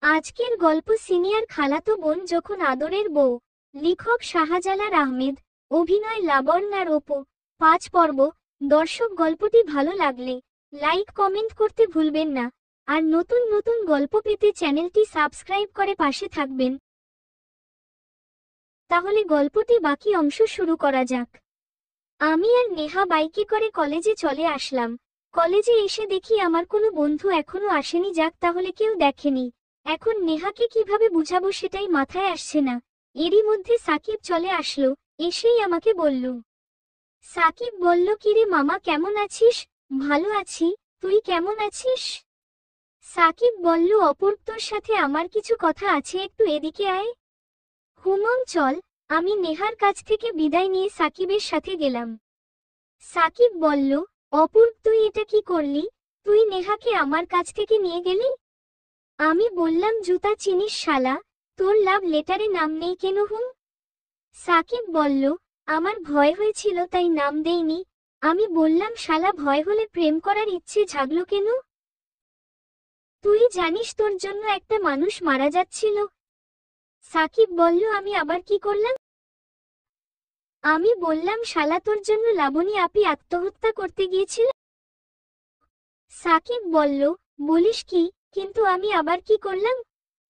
আজকের গল্প সিনিয়র খালাতো বোন যখন আদরের বউ। লেখক শাহজালাল আহমেদ। অভিনয় লাবণ্য আর অপু। ৫ পর্ব। দর্শক, গল্পটি ভালো লাগলে লাইক কমেন্ট করতে ভুলবেন না। আর নতুন নতুন গল্প পেতে চ্যানেলটি সাবস্ক্রাইব করে পাশে থাকবেন। তাহলে গল্পটি বাকি অংশ শুরু করা যাক। আমি আর নেহা বাইকে করে কলেজে চলে আসলাম। কলেজে এসে দেখি আমার কোনো বন্ধু এখনো আসেনি। যাক, তাহলে কেউ দেখেনি। এখন নেহাকে কিভাবে বুঝাবো সেটাই মাথায় আসছে না। এরই মধ্যে সাকিব চলে আসলো। এসেই আমাকে বলল। সাকিব বলল, কিরে মামা, কেমন আছিস? ভালো আছি, তুই কেমন আছিস? সাকিব বলল, অপূর্ব, তোর সাথে আমার কিছু কথা আছে, একটু এদিকে আয়। হুমম, চল। আমি নেহার কাছ থেকে বিদায় নিয়ে সাকিবের সাথে গেলাম। সাকিব বলল, অপূর্ব, তুই এটা কি করলি? তুই নেহাকে আমার কাছ থেকে নিয়ে গেলি? আমি বললাম, জুতা চিনিস শালা, তোর লাভ লেটারে নাম নেই কেন? হুম। সাকিব বলল, আমার ভয় হয়েছিল তাই নাম দেইনি। আমি বললাম, শালা, ভয় হলে প্রেম করার ইচ্ছে জাগলো কেন? তুই জানিস তোর জন্য একটা মানুষ মারা যাচ্ছিল। সাকিব বলল, আমি আবার কি করলাম? আমি বললাম, শালা, তোর জন্য লাবণী আপি আত্মহত্যা করতে গিয়েছিল। সাকিব বলল, বলিস কি? কিন্তু আমি আবার কি করলাম?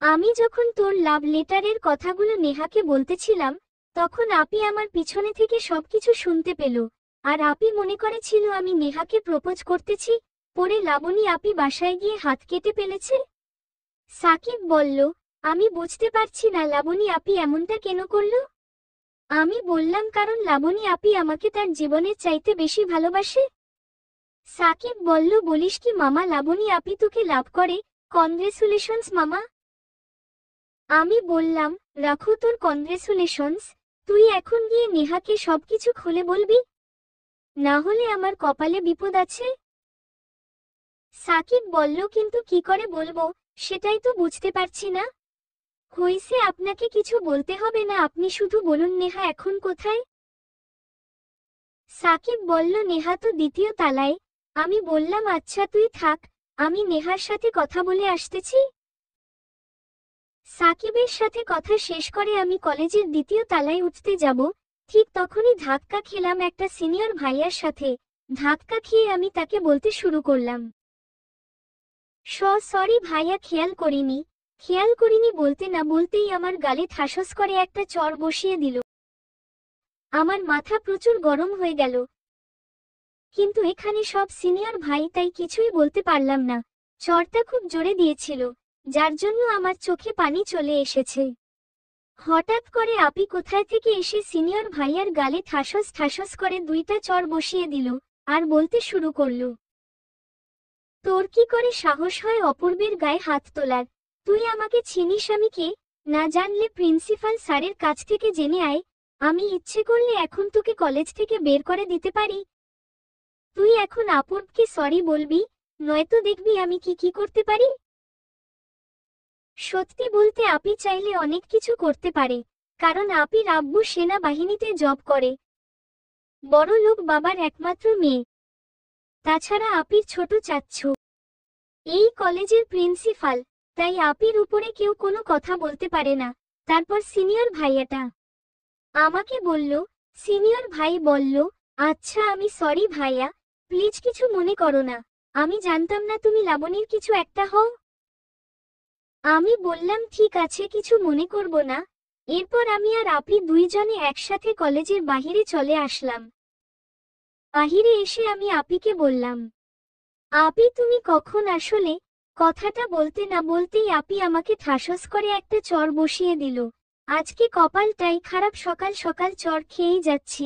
আমি যখন তোর লাভ লেটারের কথাগুলো নেহাকে বলতেছিলাম, তখন আপি আমার পিছনে থেকে সবকিছু শুনতে পেল। আর আপি মনে করেছিল আমি নেহাকে প্রপোজ করতেছি। পরে লাবণী আপি বাসায় গিয়ে হাত কেটে ফেলেছে। সাকিব বলল, আমি বুঝতে পারছি না লাবণী আপি এমনটা কেন করল। আমি বললাম, কারণ লাবণী আপি আমাকে তার জীবনের চাইতে বেশি ভালোবাসে। সাকিব বলল, বলিস কি মামা, লাবণী আপি তোকে লাভ করে? কনগ্রেচুলেশনস মামা। আমি বললাম, রাখো তোর কনগ্রেচুলেশনস। তুই এখন গিয়ে নেহাকে সবকিছু খুলে বলবি, না হলে আমার কপালে বিপদ আছে। সাকিব বলল, কিন্তু কি করে বলবো সেটাই তো বুঝতে পারছি না। হইছে, আপনাকে কিছু বলতে হবে না, আপনি শুধু বলুন নেহা এখন কোথায়। সাকিব বলল, নেহা তো দ্বিতীয় তলায়। আমি বললাম, আচ্ছা তুই থাক, আমি নেহার সাথে কথা বলে আসতেছি। সাকিবের সাথে কথা শেষ করে আমি কলেজের দ্বিতীয় তলায় উঠতে যাব, ঠিক তখনই ধাক্কা খেলাম একটা সিনিয়র ভাইয়ার সাথে। ধাক্কা খেয়ে আমি তাকে বলতে শুরু করলাম, সরি ভাইয়া, খেয়াল করিনি বলতে না বলতেই আমার গালে ঠাসস করে একটা চড় বসিয়ে দিল। আমার মাথা প্রচুর গরম হয়ে গেল, কিন্তু এখানে সব সিনিয়র ভাই তাই কিছুই বলতে পারলাম না। চড়টা খুব জোরে দিয়েছিল, যার জন্য আমার চোখে পানি চলে এসেছে। হঠাৎ করে আপি কোথায় থেকে এসে সিনিয়র ভাইয়ার গালে ঠাসস ঠাসস করে 2টা চড় বসিয়ে দিল, আর বলতে শুরু করল, তোর কি করে সাহস হয় অপূর্বের গায়ে হাত তোলার? তুই আমাকে চিনিস আমি কে? না জানলে প্রিন্সিপাল স্যারের কাছ থেকে জেনে আয়। আমি ইচ্ছে করলে এখন তোকে কলেজ থেকে বের করে দিতে পারি। তুই এখন অপূর্বকে সরি বলবি, নয়তো দেখবি আমি কি করতে পারি। সত্যি বলতে আপি চাইলে অনেক কিছু করতে পারে, কারণ আপির আব্বু সেনা বাহিনীতে জব করে, বড় লোক বাবার একমাত্র মেয়ে। তাছাড়া আপির ছোট চাচ্ছু এই কলেজের প্রিন্সিপাল, তাই আপির উপরে কেউ কোনো কথা বলতে পারে না। তারপর সিনিয়র ভাইয়াটা আমাকে বলল, সিনিয়র ভাই বলল, আচ্ছা আমি সরি ভাইয়া, প্লিজ কিছু মনে করো না। আমি জানতাম না তুমি লাবণীর কিছু একটা হও। আমি বললাম, ঠিক আছে, কিছু মনে করব না। এরপর আমি আর আপি দুইজনে একসাথে কলেজের বাহিরে চলে আসলাম। বাহিরে এসে আমি আপিকে বললাম, আপি তুমি কখন আসলে? কথাটা বলতে না বলতেই আপি আমাকে ঠাসস করে একটা চড় বসিয়ে দিল। আজকে কপালটাই খারাপ, সকাল সকাল চড় খেয়েই যাচ্ছি।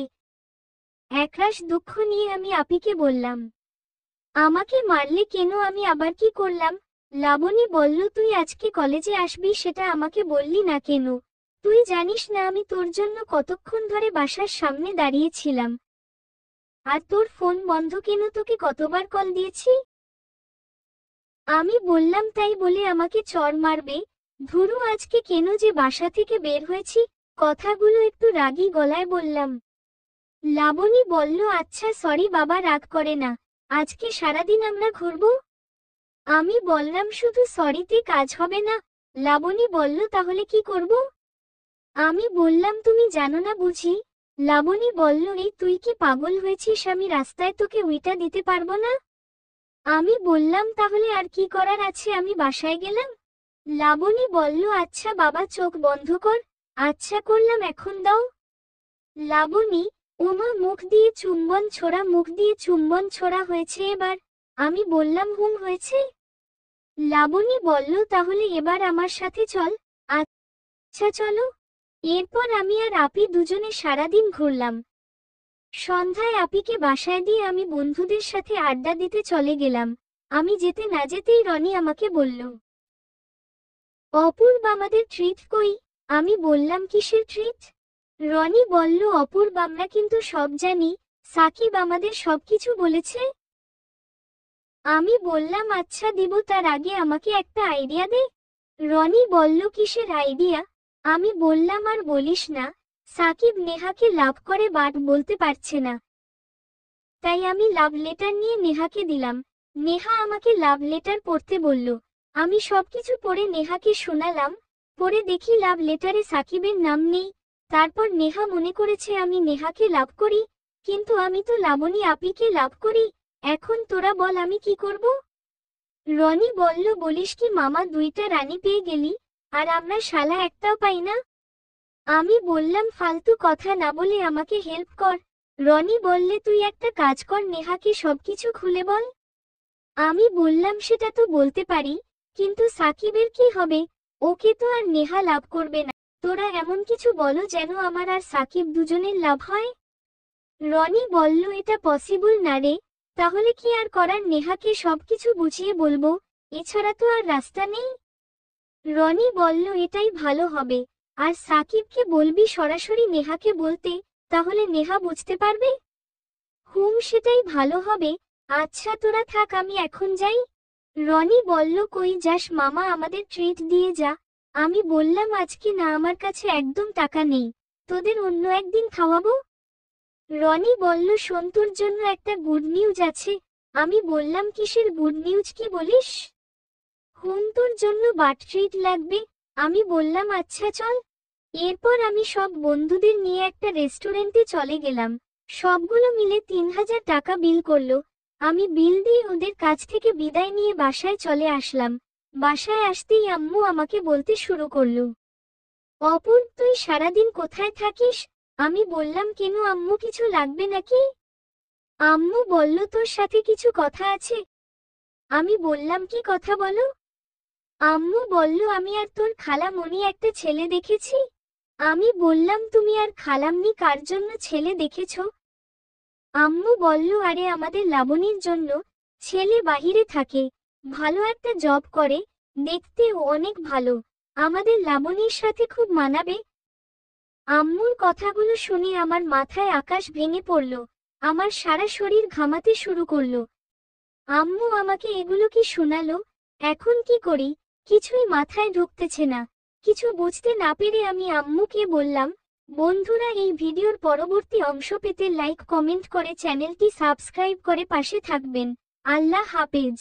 একরাশ দুঃখ নিয়ে আমি আপিকে বললাম, আমাকে মারলে কেন? আমি আবার কি করলাম? লাবণী বলল, তুই আজকে কলেজে আসবি সেটা আমাকে বললি না কেন? তুই জানিস না আমি তোর জন্য কতক্ষণ ধরে বাসার সামনে দাঁড়িয়েছিলাম, আর তোর ফোন বন্ধ কেন? তোকে কতবার কল দিয়েছি। আমি বললাম, তাই বলে আমাকে চড় মারবে? ধুরু, আজকে কেন যে বাসা থেকে বের হয়েছি। কথাগুলো একটু রাগী গলায় বললাম। লাবণী বলল, আচ্ছা সরি বাবা, রাগ করে না, আজকে সারাদিন আমরা ঘুরবো। আমি বললাম, শুধু সরিতে কাজ হবে না, লাবণী বলল, তাহলে কি করব? আমি বললাম, তুমি জানো না বুঝি? লাবণী বলল, এই তুই কি পাগল হয়েছিস? আমি রাস্তায় তোকে উইটা দিতে পারবো না। আমি বললাম, তাহলে আর কি করার আছে, আমি বাসায় গেলাম। লাবণী বলল, আচ্ছা বাবা, চোখ বন্ধ কর। আচ্ছা করলাম, এখন দাও। লাবণী, ওমা, মুখ দিয়ে চুম্বন ছোড়া হয়েছে এবার। আমি বললাম, হয়েছে। লাবণী বলল, তাহলে এবার আমার সাথে চল। আচ্ছা চলো। এরপর আমি আর আপি দুজনে সারাদিন ঘুরলাম। সন্ধ্যায় আপিকে বাসায় দিয়ে আমি বন্ধুদের সাথে আড্ডা দিতে চলে গেলাম। আমি যেতে না যেতেই রনি আমাকে বলল, অপূর্ব, আমাদের ট্রিট কই? আমি বললাম, কিসের ট্রিট? রনি বলল, অপূর্ব, আমরা কিন্তু সব জানি, সাকিব আমাদের সবকিছু বলেছে। আমি বললাম, আচ্ছা দিব, তার আগে আমাকে একটা আইডিয়া দে। রনি বলল, কিসের আইডিয়া? আমি বললাম, আর বলিস না, সাকিব নেহাকে লাভ করে বাট বলতে পারছে না। তাই আমি লাভ লেটার নিয়ে নেহাকে দিলাম। নেহা আমাকে লাভ লেটার পড়তে বলল। আমি সবকিছু পড়ে নেহাকে শোনালাম। পড়ে দেখি লাভ লেটারে সাকিবের নাম নেই। তারপর নেহা মনে করেছে আমি নেহাকে লাভ করি, কিন্তু আমি তো লাবণী আপিকে লাভ করি। এখন তোরা বল, আমি কি করব? রনি বলল, বলিস কি মামা, 2টা রানী পেয়ে গেলি, আর আমরা শালা একটাও পাই না। আমি বললাম, ফালতু কথা না বলে আমাকে হেল্প কর। রনি বললে, তুই একটা কাজ কর, নেহাকে সবকিছু খুলে বল। আমি বললাম, সেটা তো বলতে পারি, কিন্তু সাকিবের কি হবে? ওকে তো আর নেহা লাভ করবে না। তোরা এমন কিছু বলো যেন আমার আর সাকিব দুজনের লাভ হয়। রনি বলল, এটা পসিবল না রে। তাহলে কি আর করার, নেহাকে সবকিছু বুঝিয়ে বলবো, এছাড়া তো আর রাস্তা নেই। রনি বলল, এটাই ভালো হবে। আর সাকিবকে বলবি সরাসরি নেহাকে বলতে, তাহলে নেহা বুঝতে পারবে। সেটাই ভালো হবে। আচ্ছা তোরা থাক, আমি এখন যাই। রনি বলল, কই যাস মামা, আমাদের ট্রিট দিয়ে যা। আমি বললাম, আজকে না, আমার কাছে একদম টাকা নেই, তোদের অন্য একদিন খাওয়াবো। রনি বলল, সন্তুর জন্য একটা গুড নিউজ আছে। আমি বললাম, কিসের গুড নিউজ, কি বলিস? তোর জন্য বাট ট্রিট লাগবে। আমি বললাম, আচ্ছা চল। এরপর আমি সব বন্ধুদের নিয়ে একটা রেস্টুরেন্টে চলে গেলাম। সবগুলো মিলে 3000 টাকা বিল করলো। আমি বিল দিয়ে ওদের কাছ থেকে বিদায় নিয়ে বাসায় চলে আসলাম। বাসায় আসতেই আম্মু আমাকে বলতে শুরু করলো, অপূর্ব, তুই সারাদিন কোথায় থাকিস? আমি বললাম, কেন আম্মু, কিছু লাগবে নাকি? আম্মু বলল, তোর সাথে কিছু কথা আছে। আমি বললাম, কি কথা বলো? আম্মু বলল, আমি আর তোর খালামণি একটা ছেলে দেখেছি। আমি বললাম, তুমি আর খালামণি কার জন্য ছেলে দেখেছো? আম্মু বলল, আরে আমাদের লাবণীর জন্য। ছেলে বাহিরে থাকে, ভালো একটা জব করে, দেখতেও অনেক ভালো, আমাদের লাবণীর সাথে খুব মানাবে। আম্মুর কথাগুলো শুনে আমার মাথায় আকাশ ভেঙে পড়ল। আমার সারা শরীর ঘামাতে শুরু করলো। আম্মু আমাকে এগুলো কি শোনালো? এখন কি করি, কিছুই মাথায় ঢুকতেছে না। কিছু বুঝতে না পেরে আমি আম্মুকে বললাম, বন্ধুরা, এই ভিডিওর পরবর্তী অংশ পেতে লাইক কমেন্ট করে চ্যানেলটি সাবস্ক্রাইব করে পাশে থাকবেন। আল্লাহ হাফেজ।